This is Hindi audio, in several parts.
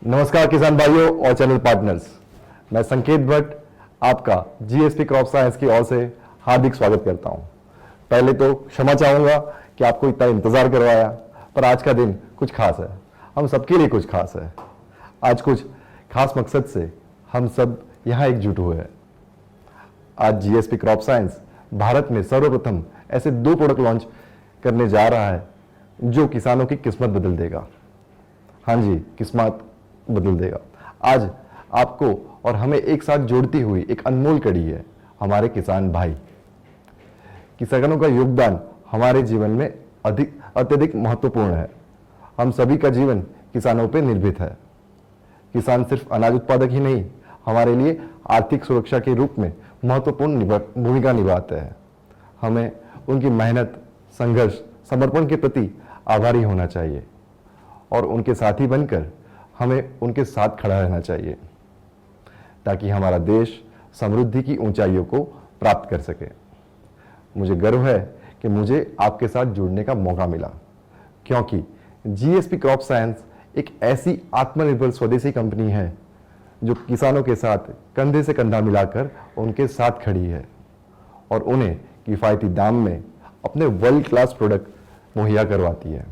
नमस्कार किसान भाइयों और चैनल पार्टनर्स। मैं संकेत भट्ट आपका जीएसपी क्रॉप साइंस की ओर से हार्दिक स्वागत करता हूं। पहले तो क्षमा चाहूंगा कि आपको इतना इंतजार करवाया, पर आज का दिन कुछ खास है, हम सबके लिए कुछ खास है। आज कुछ खास मकसद से हम सब यहाँ एकजुट हुए हैं। आज जीएसपी क्रॉप साइंस भारत में सर्वप्रथम ऐसे 2 प्रोडक्ट लॉन्च करने जा रहा है जो किसानों की किस्मत बदल देगा। हाँ जी, किस्मत बदल देगा। आज आपको और हमें एक साथ जोड़ती हुई एक अनमोल कड़ी है हमारे किसान भाई। किसानों का योगदान हमारे जीवन में अत्यधिक महत्वपूर्ण है। हम सभी का जीवन किसानों पर निर्भर है। किसान सिर्फ अनाज उत्पादक ही नहीं, हमारे लिए आर्थिक सुरक्षा के रूप में महत्वपूर्ण भूमिका निभाते हैं। हमें उनकी मेहनत, संघर्ष, समर्पण के प्रति आभारी होना चाहिए और उनके साथी बनकर हमें उनके साथ खड़ा रहना चाहिए ताकि हमारा देश समृद्धि की ऊंचाइयों को प्राप्त कर सके। मुझे गर्व है कि मुझे आपके साथ जुड़ने का मौका मिला, क्योंकि जीएसपी क्रॉप साइंस एक ऐसी आत्मनिर्भर स्वदेशी कंपनी है जो किसानों के साथ कंधे से कंधा मिलाकर उनके साथ खड़ी है और उन्हें किफ़ायती दाम में अपने वर्ल्ड क्लास प्रोडक्ट मुहैया करवाती है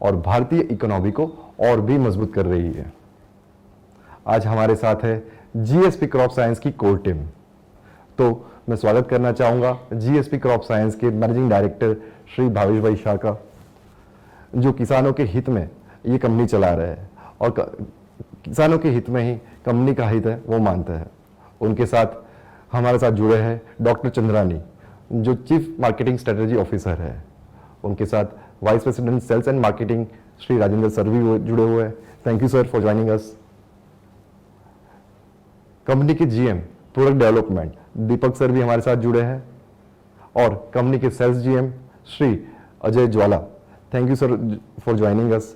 और भारतीय इकोनॉमी को और भी मजबूत कर रही है। आज हमारे साथ है जीएसपी क्रॉप साइंस की कोर टीम। तो मैं स्वागत करना चाहूंगा जीएसपी क्रॉप साइंस के मैनेजिंग डायरेक्टर श्री भावेश भाई शाह का, जो किसानों के हित में ये कंपनी चला रहे हैं और किसानों के हित में ही कंपनी का हित है वो मानते हैं। उनके साथ हमारे साथ जुड़े हैं डॉक्टर चंद्रानी, जो चीफ मार्केटिंग स्ट्रेटेजी ऑफिसर है। उनके साथ vice president sales and marketing Shri Rajendra sir भी जुड़े हुए हैं। Thank you sir for joining us. Company के GM product development Deepak sir भी हमारे साथ जुड़े हैं और कंपनी के sales GM Shri Ajay Jwala, thank you sir for joining us.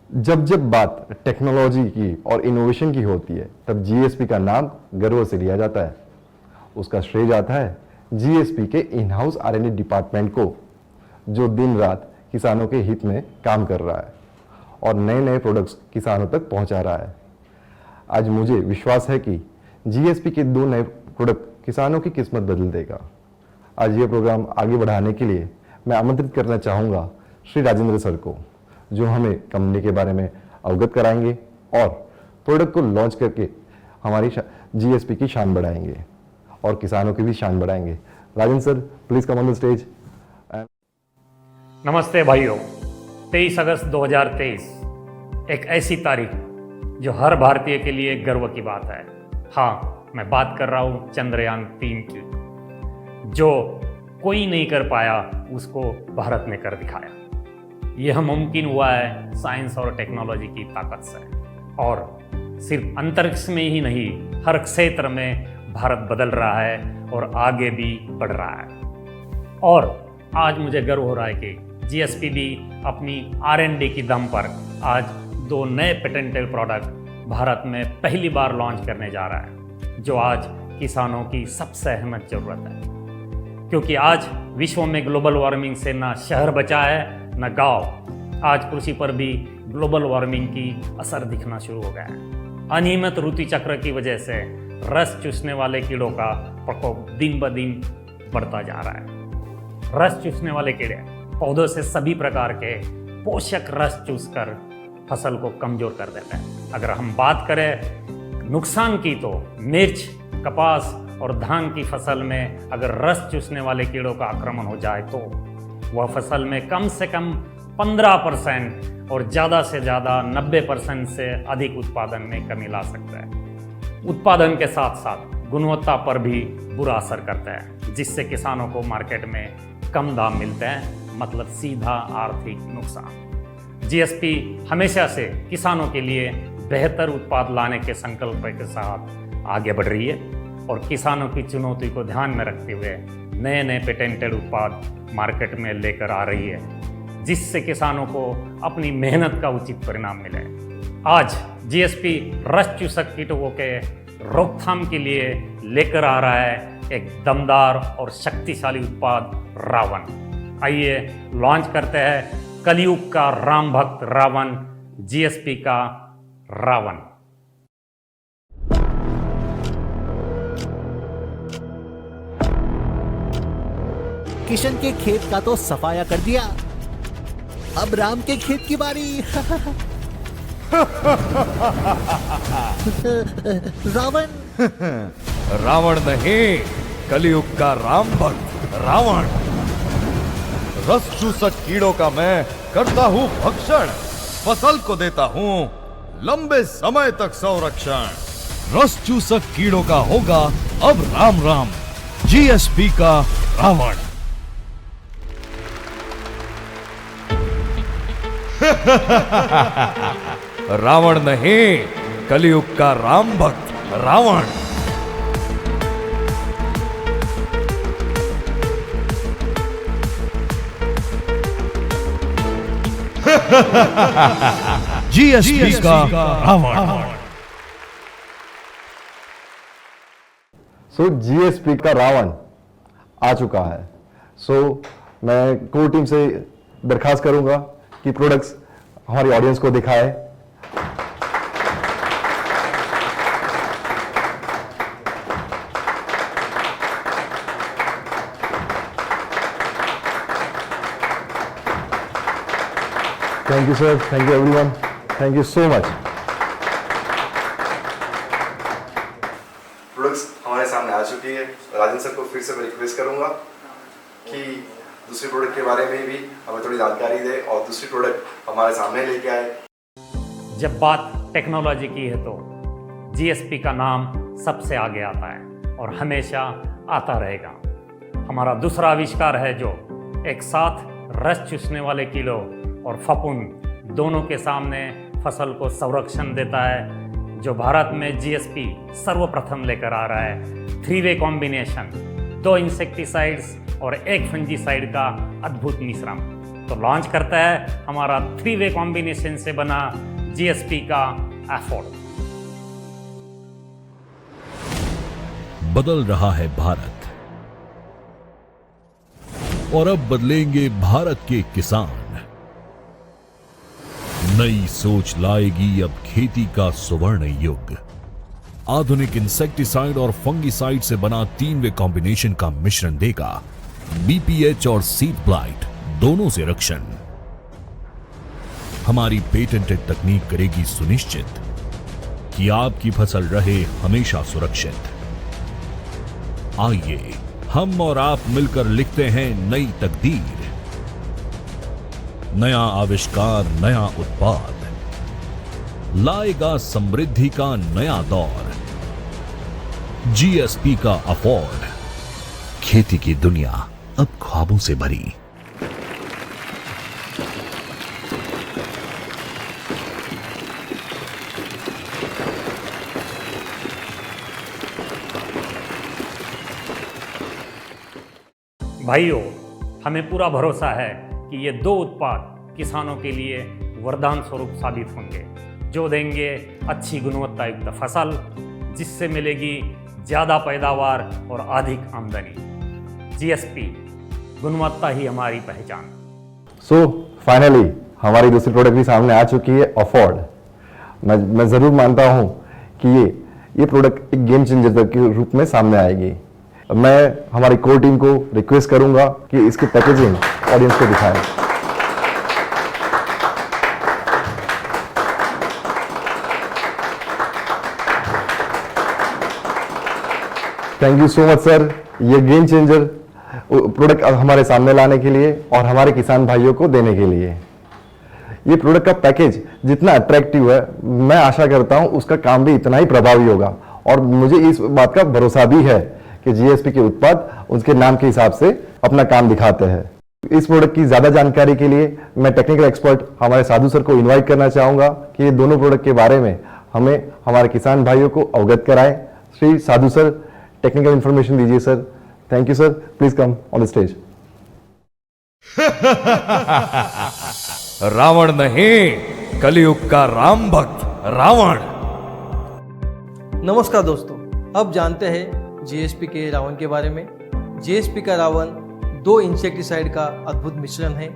जब जब बात टेक्नोलॉजी की और इनोवेशन की होती है तब जीएसपी का नाम गर्व से लिया जाता है। उसका श्रेय जाता है जीएसपी के इन हाउस आर&डी डिपार्टमेंट को, जो दिन रात किसानों के हित में काम कर रहा है और नए नए प्रोडक्ट्स किसानों तक पहुंचा रहा है। आज मुझे विश्वास है कि जीएसपी के 2 नए प्रोडक्ट किसानों की किस्मत बदल देगा। आज ये प्रोग्राम आगे बढ़ाने के लिए मैं आमंत्रित करना चाहूँगा श्री राजेंद्र सर को, जो हमें कंपनी के बारे में अवगत कराएंगे और प्रोडक्ट को लॉन्च करके हमारी जीएसपी की शान बढ़ाएंगे और किसानों की भी शान बढ़ाएंगे। Rajendra sir, please come on the stage. नमस्ते भाइयों। 23 अगस्त 2023 एक ऐसी तारीख जो हर भारतीय के लिए गर्व की बात है। हाँ, मैं बात कर रहा हूँ चंद्रयान 3 की। जो कोई नहीं कर पाया उसको भारत ने कर दिखाया। यह मुमकिन हुआ है साइंस और टेक्नोलॉजी की ताकत से, और सिर्फ अंतरिक्ष में ही नहीं, हर क्षेत्र में भारत बदल रहा है और आगे भी बढ़ रहा है। और आज मुझे गर्व हो रहा है कि जीएसपी भी अपनी आर&डी की दम पर आज 2 नए पेटेंटेड प्रोडक्ट भारत में पहली बार लॉन्च करने जा रहा है, जो आज किसानों की सबसे अहम जरूरत है। क्योंकि आज विश्व में ग्लोबल वार्मिंग से ना शहर बचा है न गांव। आज कृषि पर भी ग्लोबल वार्मिंग की असर दिखना शुरू हो गया है। अनियमित ऋतु चक्र की वजह से रस चूसने वाले कीड़ों का प्रकोप दिन ब दिन बढ़ता जा रहा है। रस चूसने वाले कीड़े पौधों से सभी प्रकार के पोषक रस चूसकर फसल को कमजोर कर देते हैं। अगर हम बात करें नुकसान की, तो मिर्च, कपास और धान की फसल में अगर रस चूसने वाले कीड़ों का आक्रमण हो जाए तो वह फसल में कम से कम 15% और ज़्यादा से ज़्यादा 90% से अधिक उत्पादन में कमी ला सकता है। उत्पादन के साथ साथ गुणवत्ता पर भी बुरा असर करता है, जिससे किसानों को मार्केट में कम दाम मिलते हैं, मतलब सीधा आर्थिक नुकसान। जीएसपी हमेशा से किसानों के लिए बेहतर उत्पाद लाने के संकल्प के साथ आगे बढ़ रही है और किसानों की चुनौती को ध्यान में रखते हुए नए नए पेटेंटेड उत्पाद मार्केट में लेकर आ रही है, जिससे किसानों को अपनी मेहनत का उचित परिणाम मिले। आज जीएसपी रस चूसक कीटों के रोकथाम के लिए लेकर आ रहा है एक दमदार और शक्तिशाली उत्पाद रावण। आइए लॉन्च करते हैं कलयुग का राम भक्त रावण जीएसपी का रावण। किशन के खेत का तो सफाया कर दिया, अब राम के खेत की बारी। रावण। रावण नहीं, कलयुग का राम भक्त रावण। रस चूसक कीड़ों का मैं करता हूँ भक्षण, फसल को देता हूँ लंबे समय तक संरक्षण। रस चूसक कीड़ों का होगा अब राम राम, जीएसपी का रावण। रावण नहीं, कलयुग का राम भक्त रावण। जीएसपी का रावण। सो जीएसपी का रावण आ चुका है। सो मैं कोर टीम से दरखास्त करूंगा कि प्रोडक्ट्स हमारी ऑडियंस को दिखाए। Thank you sir, thank you everyone, thank you so much. Products हमारे सामने आ चुकी है। राजन सर को फिर से मैं रिक्वेस्ट करूंगा कि दूसरे प्रोडक्ट के बारे में भी हमें थोड़ी जानकारी दे और दूसरी प्रोडक्ट हमारे सामने लेके आए। जब बात टेक्नोलॉजी की है तो जीएसपी का नाम सबसे आगे आता है और हमेशा आता रहेगा। हमारा दूसरा आविष्कार है जो एक साथ रस चूसने वाले कीड़ों और फफूंद दोनों के सामने फसल को संरक्षण देता है, जो भारत में जीएसपी सर्वप्रथम लेकर आ रहा है। 3-वे कॉम्बिनेशन, 2 इंसेक्टिसाइड्स और 1 फंजीसाइड का अद्भुत मिश्रण। तो लॉन्च करता है हमारा 3-वे कॉम्बिनेशन से बना जीएसपी का एफोर्ड। बदल रहा है भारत और अब बदलेंगे भारत के किसान। नई सोच लाएगी अब खेती का स्वर्ण युग। आधुनिक इंसेक्टिसाइड और फंगिसाइड से बना 3-वे कॉम्बिनेशन का मिश्रण देगा बीपीएच और सीड ब्लाइट दोनों से रक्षण। हमारी पेटेंटेड तकनीक करेगी सुनिश्चित कि आपकी फसल रहे हमेशा सुरक्षित। आइए हम और आप मिलकर लिखते हैं नई तकदीर। नया आविष्कार, नया उत्पाद लाएगा समृद्धि का नया दौर। जीएसपी का अफोर्ड, खेती की दुनिया अब ख्वाबों से भरी। भाइयों, हमें पूरा भरोसा है कि ये 2 उत्पाद किसानों के लिए वरदान स्वरूप साबित होंगे, जो देंगे अच्छी गुणवत्ता युक्त फसल, जिससे मिलेगी ज़्यादा पैदावार और अधिक आमदनी। जीएसपी, गुणवत्ता ही हमारी पहचान। सो फाइनली हमारी दूसरी प्रोडक्ट भी सामने आ चुकी है, अफोर्ड। मैं ज़रूर मानता हूँ कि ये प्रोडक्ट एक गेम चेंजर के रूप में सामने आएगी। मैं हमारी कोर टीम को रिक्वेस्ट करूंगा कि इसकी पैकेजिंग ऑडियंस को दिखाएं। Thank you so much sir, ये गेम चेंजर प्रोडक्ट हमारे सामने लाने के लिए और हमारे किसान भाइयों को देने के लिए। ये प्रोडक्ट का पैकेज जितना अट्रैक्टिव है, मैं आशा करता हूं उसका काम भी इतना ही प्रभावी होगा। और मुझे इस बात का भरोसा भी है कि जीएसपी के उत्पाद उसके नाम के हिसाब से अपना काम दिखाते हैं। इस प्रोडक्ट की ज्यादा जानकारी के लिए मैं टेक्निकल एक्सपर्ट हमारे साधु सर को इनवाइट करना चाहूंगा कि ये दोनों प्रोडक्ट के बारे में हमें हमारे किसान भाइयों को अवगत कराएं। Shri Sadhu sir, technical information दीजिए sir. Thank you sir, please come on the stage. Ravan नहीं, कलयुग का राम भक्त रावण। नमस्कार दोस्तों, अब जानते हैं जीएसपी के रावण के बारे में। जीएसपी का रावण 2 इंसेक्टिसाइड का अद्भुत मिश्रण है।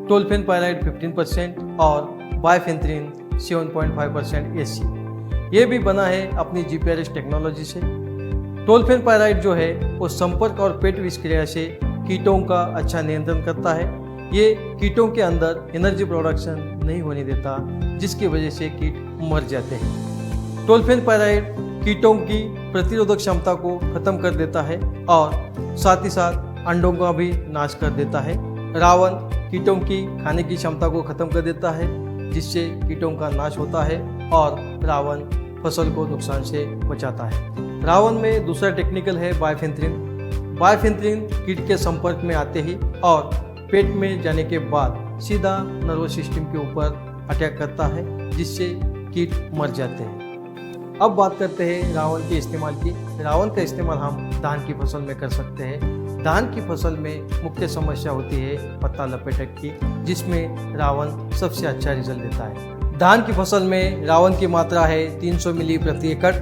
टोल्फेन पायराइड 15% और बाइफेंथ्रिन 7.5% AC। ये भी बना है अपनी GPRS टेक्नोलॉजी से। टोल्फेन पायराइड जो है वो संपर्क और पेट विषक्रिया से कीटों का अच्छा नियंत्रण करता है। ये कीटों के अंदर एनर्जी प्रोडक्शन नहीं होने देता, जिसकी वजह से कीट मर जाते हैं। टोल्फेन पायराइड कीटों की प्रतिरोधक क्षमता को खत्म कर देता है और साथ ही साथ अंडों का भी नाश कर देता है। रावण कीटों की खाने की क्षमता को खत्म कर देता है, जिससे कीटों का नाश होता है और रावण फसल को नुकसान से बचाता है। रावण में दूसरा टेक्निकल है बाइफेंथ्रिन। बाइफेंथ्रिन कीट के संपर्क में आते ही और पेट में जाने के बाद सीधा नर्वस सिस्टम के ऊपर अटैक करता है, जिससे कीट मर जाते हैं। अब बात करते हैं रावण के इस्तेमाल की। रावण का इस्तेमाल हम धान की फसल में कर सकते हैं। धान की फसल में मुख्य समस्या होती है पत्ता लपेटक की, जिसमें रावण सबसे अच्छा रिजल्ट देता है। धान की फसल में रावण की मात्रा है 300 मिली प्रति एकड़।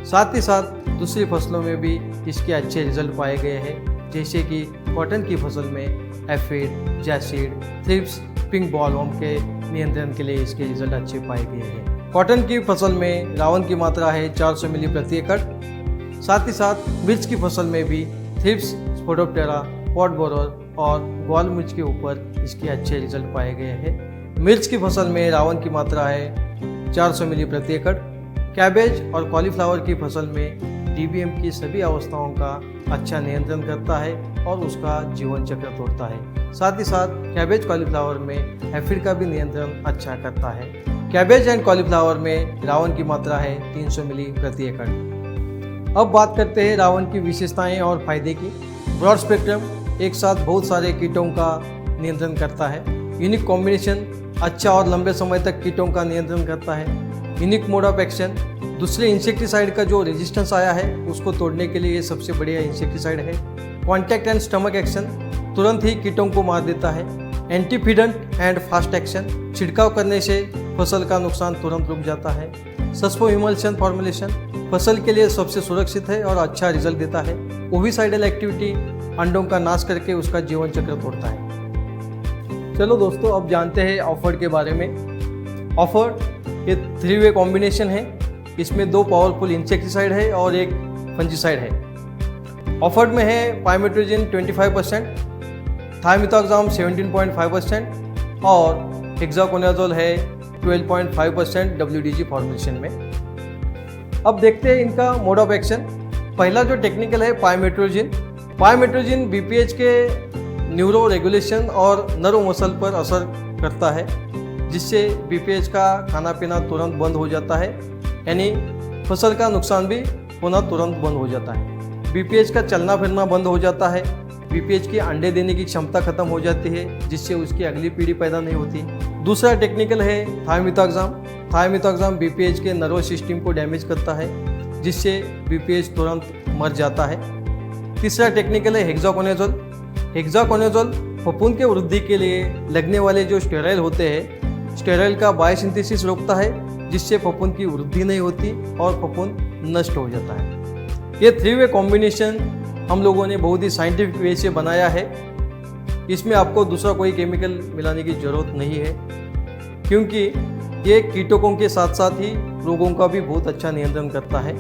साथ ही साथ दूसरी फसलों में भी इसके अच्छे रिजल्ट पाए गए हैं, जैसे कि कॉटन की फसल में aphid, jassid, thrips, pink bollworm के नियंत्रण के लिए इसके रिजल्ट अच्छे पाए गए हैं। कॉटन की फसल में रावण की मात्रा है 400 मिली प्रति एकड़। साथ ही साथ मिर्च की फसल में भी थ्रिप्स, स्पोडोप्टेरा, पॉट बोरर और ग्वाल मिर्च के ऊपर इसके अच्छे रिजल्ट पाए गए हैं। मिर्च की फसल में रावण की मात्रा है 400 मिली प्रति एकड़। कैबेज और कॉलीफ्लावर की फसल में DBM की सभी अवस्थाओं का अच्छा नियंत्रण करता है और उसका जीवन चक्र तोड़ता है। साथ ही साथ कैबेज कॉलीफ्लावर में एफिड का भी नियंत्रण अच्छा करता है। कैबेज एंड कॉलीफ्लावर में रावण की मात्रा है 300 मिली प्रति एकड़। अब बात करते हैं रावण की विशेषताएं और फायदे की। ब्रॉड स्पेक्ट्रम एक साथ बहुत सारे कीटों का नियंत्रण करता है। यूनिक कॉम्बिनेशन अच्छा और लंबे समय तक कीटों का नियंत्रण करता है। यूनिक मोड ऑफ एक्शन दूसरे इंसेक्टिसाइड का जो रेजिस्टेंस आया है उसको तोड़ने के लिए ये सबसे बढ़िया इंसेक्टिसाइड है। कॉन्टैक्ट एंड स्टमक एक्शन तुरंत ही कीटों को मार देता है। एंटीफिडेंट एंड फास्ट एक्शन छिड़काव करने से फसल का नुकसान तुरंत रुक जाता है। सस्पोइमल्शन फॉर्मुलेशन फसल के लिए सबसे सुरक्षित है और अच्छा रिजल्ट देता है। ओविसाइडल एक्टिविटी अंडों का नाश करके उसका जीवन चक्र तोड़ता है। चलो दोस्तों, अब जानते हैं ऑफर्ड के बारे में। ऑफर्ड ये 3-वे कॉम्बिनेशन है। इसमें 2 पावरफुल इंसेक्टिसाइड है और एक फंजीसाइड है। ऑफर्ड में है पाइमेट्रोजिन 25%, थायमिथॉक्साम 17.5% और हेक्साकोनाजोल है 12.5% WDG फॉर्मुलेशन में। अब देखते हैं इनका मोड ऑफ एक्शन। पहला जो टेक्निकल है पाइमेट्रोजिन। पाइमेट्रोजिन BPH के न्यूरो रेगुलेशन और नर्व मसल पर असर करता है, जिससे BPH का खाना पीना तुरंत बंद हो जाता है, यानी फसल का नुकसान भी होना तुरंत बंद हो जाता है। BPH का चलना फिरना बंद हो जाता है। BPH की अंडे देने की क्षमता खत्म हो जाती है, जिससे उसकी अगली पीढ़ी पैदा नहीं होती। दूसरा टेक्निकल है थायमिथॉक्साम। थायमिथॉक्साम BPH के नर्वस सिस्टम को डैमेज करता है, जिससे BPH तुरंत मर जाता है। तीसरा टेक्निकल है हेक्साकोनाजोल। हेक्साकोनाजोल फफूंद के वृद्धि के लिए लगने वाले जो स्टेरॉइड होते हैं, स्टेरॉइड का बायोसिंथेसिस रोकता है, जिससे फफूंद की वृद्धि नहीं होती और फफूंद नष्ट हो जाता है। ये 3-वे कॉम्बिनेशन हम लोगों ने बहुत ही साइंटिफिक वे से बनाया है। इसमें आपको दूसरा कोई केमिकल मिलाने की ज़रूरत नहीं है, क्योंकि ये कीटकों के साथ साथ ही रोगों का भी बहुत अच्छा नियंत्रण करता है।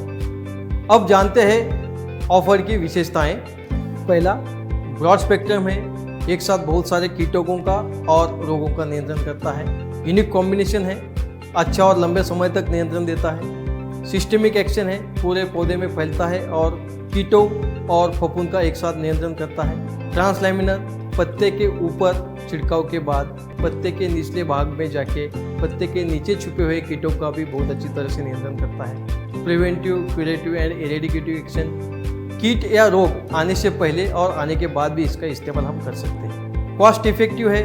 अब जानते हैं ऑफर की विशेषताएं। पहला, ब्रॉड स्पेक्ट्रम है, एक साथ बहुत सारे कीटकों का और रोगों का नियंत्रण करता है। यूनिक कॉम्बिनेशन है, अच्छा और लंबे समय तक नियंत्रण देता है। सिस्टमिक एक्शन है, पूरे पौधे में फैलता है और कीटों और फफूंद का एक साथ नियंत्रण करता है। ट्रांसलैमिनर पत्ते के ऊपर छिड़काव के बाद पत्ते के निचले भाग में जाके पत्ते के नीचे छुपे हुए कीटों का भी बहुत अच्छी तरह से नियंत्रण करता है। प्रिवेंटिव, क्यूरेटिव एंड इरेडिकेटिव एक्शन कीट या रोग आने से पहले और आने के बाद भी इसका इस्तेमाल हम कर सकते हैं। कॉस्ट इफेक्टिव है,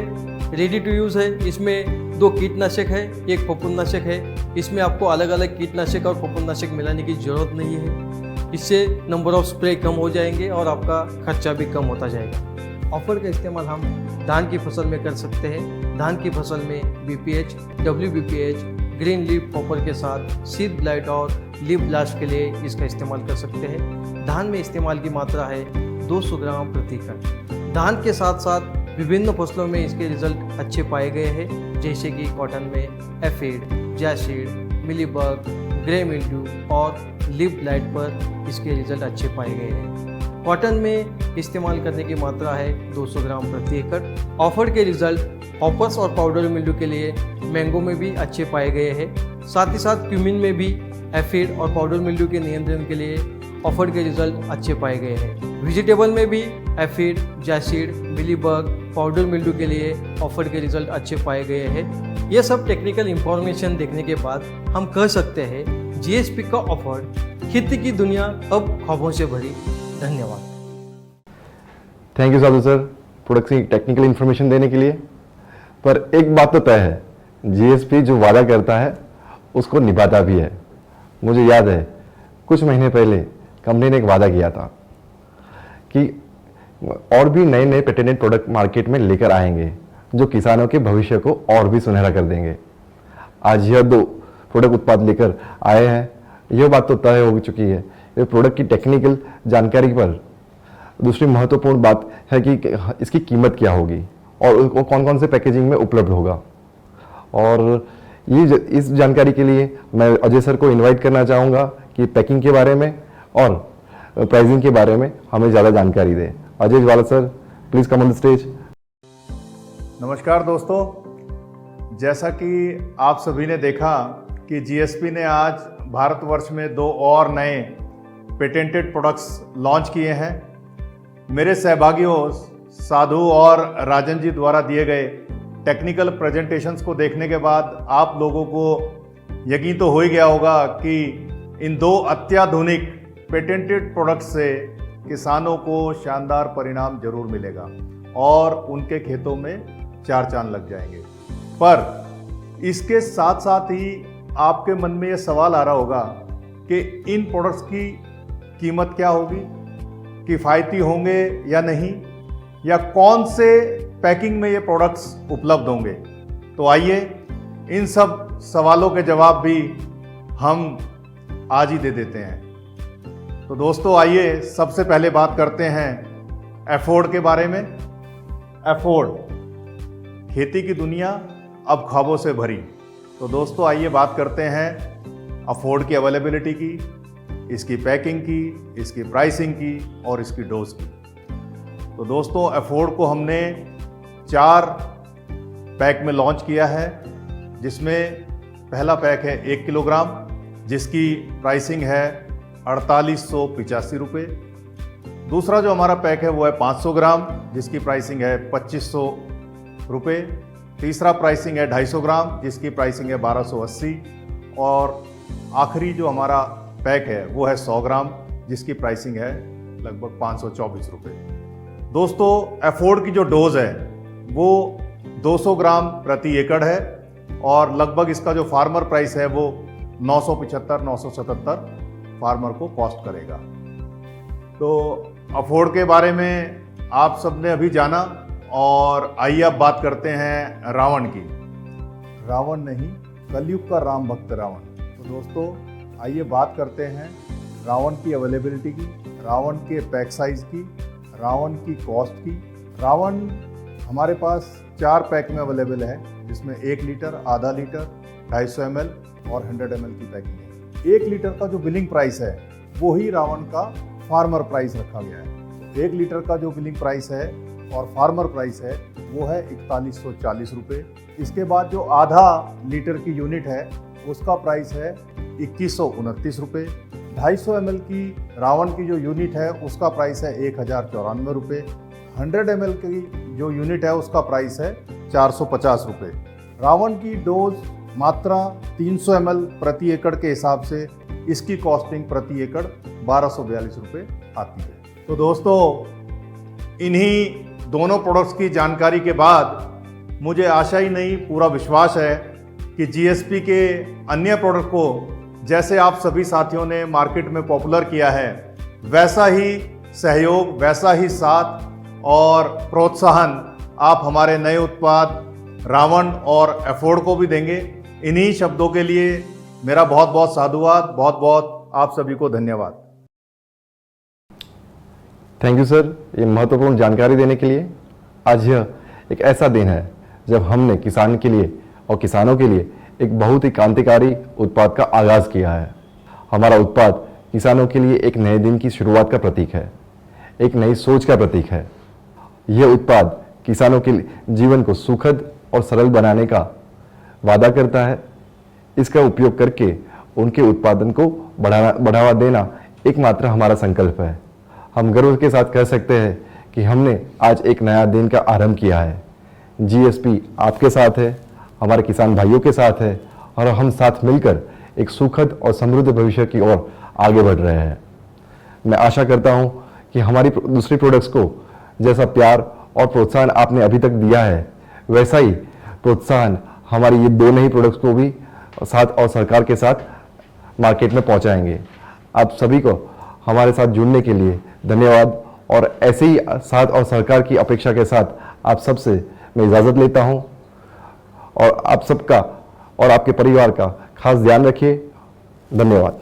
रेडी टू यूज़ है। इसमें 2 कीटनाशक है, एक फफूंदनाशक है। इसमें आपको अलग अलग कीटनाशक और फफूंदनाशक मिलाने की ज़रूरत नहीं है। इससे नंबर ऑफ स्प्रे कम हो जाएंगे और आपका खर्चा भी कम होता जाएगा। ऑफर का इस्तेमाल हम धान की फसल में कर सकते हैं। धान की फसल में BPH, WBPH, green leaf hopper के साथ सीड ब्लाइट और लीफ ब्लास्ट के लिए इसका इस्तेमाल कर सकते हैं। धान में इस्तेमाल की मात्रा है 200 ग्राम प्रति एकड़। धान के साथ साथ विभिन्न फसलों में इसके रिजल्ट अच्छे पाए गए हैं, जैसे कि कॉटन में aphid, jassid, mealybug, grey mildew और लीफ ब्लाइट पर इसके रिजल्ट अच्छे पाए गए हैं। कॉटन में इस्तेमाल करने की मात्रा है 200 ग्राम प्रति एकड़। ऑफर के रिजल्ट हॉपर्स और पाउडर मिल्ड्यू के लिए मैंगो में भी अच्छे पाए गए हैं। साथ ही साथ क्यूमिन में भी एफिड और पाउडर मिल्ड्यू के नियंत्रण के लिए ऑफर के रिजल्ट अच्छे पाए गए हैं। वेजिटेबल में भी aphid, jassid, mealybug, powder mildew के लिए ऑफर के रिजल्ट अच्छे पाए गए हैं। ये सब टेक्निकल इंफॉर्मेशन देखने के बाद हम कह सकते हैं जीएसपी का ऑफर खेती की दुनिया अब ख्वाबों से भरी। धन्यवाद। Thank you Sadhu sir product की टेक्निकल इन्फॉर्मेशन देने के लिए। पर एक बात तो तय है, जीएसपी जो वादा करता है उसको निभाता भी है। मुझे याद है कुछ महीने पहले कंपनी ने एक वादा किया था कि और भी नए नए पेटेंटेड प्रोडक्ट मार्केट में लेकर आएंगे जो किसानों के भविष्य को और भी सुनहरा कर देंगे। आज यह 2 प्रोडक्ट उत्पाद लेकर आए हैं। यह बात तो तय हो चुकी है। ये प्रोडक्ट की टेक्निकल जानकारी पर दूसरी महत्वपूर्ण बात है कि इसकी कीमत क्या होगी और कौन कौन से पैकेजिंग में उपलब्ध होगा। और इस जानकारी के लिए मैं अजय सर को इनवाइट करना चाहूँगा कि पैकिंग के बारे में और प्राइसिंग के बारे में हमें ज़्यादा जानकारी दें। Ajay Jwala sir, please come on the stage. नमस्कार दोस्तों, जैसा कि आप सभी ने देखा कि जीएसपी ने आज भारतवर्ष में 2 और नए पेटेंटेड प्रोडक्ट्स लॉन्च किए हैं। मेरे सहभागियों साधु और राजन जी द्वारा दिए गए टेक्निकल प्रेजेंटेशंस को देखने के बाद आप लोगों को यकीन तो हो ही गया होगा कि इन 2 अत्याधुनिक पेटेंटेड प्रोडक्ट्स से किसानों को शानदार परिणाम जरूर मिलेगा और उनके खेतों में 4 चांद लग जाएंगे। पर इसके साथ साथ ही आपके मन में ये सवाल आ रहा होगा कि इन प्रोडक्ट्स की कीमत क्या होगी, किफ़ायती होंगे या नहीं, या कौन से पैकिंग में ये प्रोडक्ट्स उपलब्ध होंगे। तो आइए इन सब सवालों के जवाब भी हम आज ही दे देते हैं। तो दोस्तों आइए सबसे पहले बात करते हैं एफोर्ड के बारे में। एफोर्ड, खेती की दुनिया अब ख्वाबों से भरी। तो दोस्तों आइए बात करते हैं अफोर्ड की अवेलेबिलिटी की, इसकी पैकिंग की, इसकी प्राइसिंग की और इसकी डोज की। तो दोस्तों एफोर्ड को हमने 4 पैक में लॉन्च किया है, जिसमें पहला पैक है 1 किलोग्राम जिसकी प्राइसिंग है 4885 रुपये। दूसरा जो हमारा पैक है वो है 500 ग्राम जिसकी प्राइसिंग है 2500 रुपये। तीसरा प्राइसिंग है 250 ग्राम जिसकी प्राइसिंग है 1280। और आखिरी जो हमारा पैक है वो है 100 ग्राम जिसकी प्राइसिंग है लगभग 524 रुपये। दोस्तों एफोर्ड की जो डोज है वो 200 ग्राम प्रति एकड़ है और लगभग इसका जो फार्मर प्राइस है वो 975-977 फार्मर को कॉस्ट करेगा। तो अफोर्ड के बारे में आप सबने अभी जाना और आइए अब बात करते हैं रावण की। रावण नहीं, कलयुग का राम भक्त रावण। तो दोस्तों आइए बात करते हैं रावण की अवेलेबिलिटी की, रावण के पैक साइज की, रावण की कॉस्ट की। रावण हमारे पास 4 पैक में अवेलेबल है जिसमें 1 लीटर, आधा लीटर, 250 ml और 100 ml की पैकिंग है। 1 लीटर का जो बिलिंग प्राइस है वो ही रावण का फार्मर प्राइस रखा गया है। 1 लीटर का जो बिलिंग प्राइस है और फार्मर प्राइस है वो है 4140 रुपये। इसके बाद जो आधा लीटर की यूनिट है उसका प्राइस है 2129 रुपये। 250 ml की रावण की जो यूनिट है उसका प्राइस है 1094 रुपये। 100 ml की जो यूनिट है उसका प्राइस है 450 रुपये। रावण की डोज मात्रा 300 ml प्रति एकड़ के हिसाब से इसकी कॉस्टिंग प्रति एकड़ 1242 रुपये आती है। तो दोस्तों इन्हीं दोनों प्रोडक्ट्स की जानकारी के बाद मुझे आशा ही नहीं पूरा विश्वास है कि जीएसपी के अन्य प्रोडक्ट को जैसे आप सभी साथियों ने मार्केट में पॉपुलर किया है वैसा ही सहयोग, वैसा ही साथ और प्रोत्साहन आप हमारे नए उत्पाद रावण और एफोर्ड को भी देंगे। इन्हीं शब्दों के लिए मेरा बहुत बहुत साधुवाद, बहुत बहुत आप सभी को धन्यवाद। थैंक यू सर ये महत्वपूर्ण जानकारी देने के लिए। आज यह एक ऐसा दिन है जब हमने किसान के लिए और किसानों के लिए एक बहुत ही क्रांतिकारी उत्पाद का आगाज किया है। हमारा उत्पाद किसानों के लिए एक नए दिन की शुरुआत का प्रतीक है, एक नई सोच का प्रतीक है। यह उत्पाद किसानों के जीवन को सुखद और सरल बनाने का वादा करता है। इसका उपयोग करके उनके उत्पादन को बढ़ावा देना एकमात्र हमारा संकल्प है। हम गर्व के साथ कह सकते हैं कि हमने आज एक नया दिन का आरंभ किया है। जीएसपी आपके साथ है, हमारे किसान भाइयों के साथ है और हम साथ मिलकर एक सुखद और समृद्ध भविष्य की ओर आगे बढ़ रहे हैं। मैं आशा करता हूं कि हमारी दूसरी प्रोडक्ट्स को जैसा प्यार और प्रोत्साहन आपने अभी तक दिया है, वैसा ही प्रोत्साहन हमारी ये 2 नई प्रोडक्ट्स को भी साथ और सरकार के साथ मार्केट में पहुंचाएंगे। आप सभी को हमारे साथ जुड़ने के लिए धन्यवाद और ऐसे ही साथ और सरकार की अपेक्षा के साथ आप सबसे मैं इजाज़त लेता हूं और आप सबका और आपके परिवार का खास ध्यान रखिए। धन्यवाद।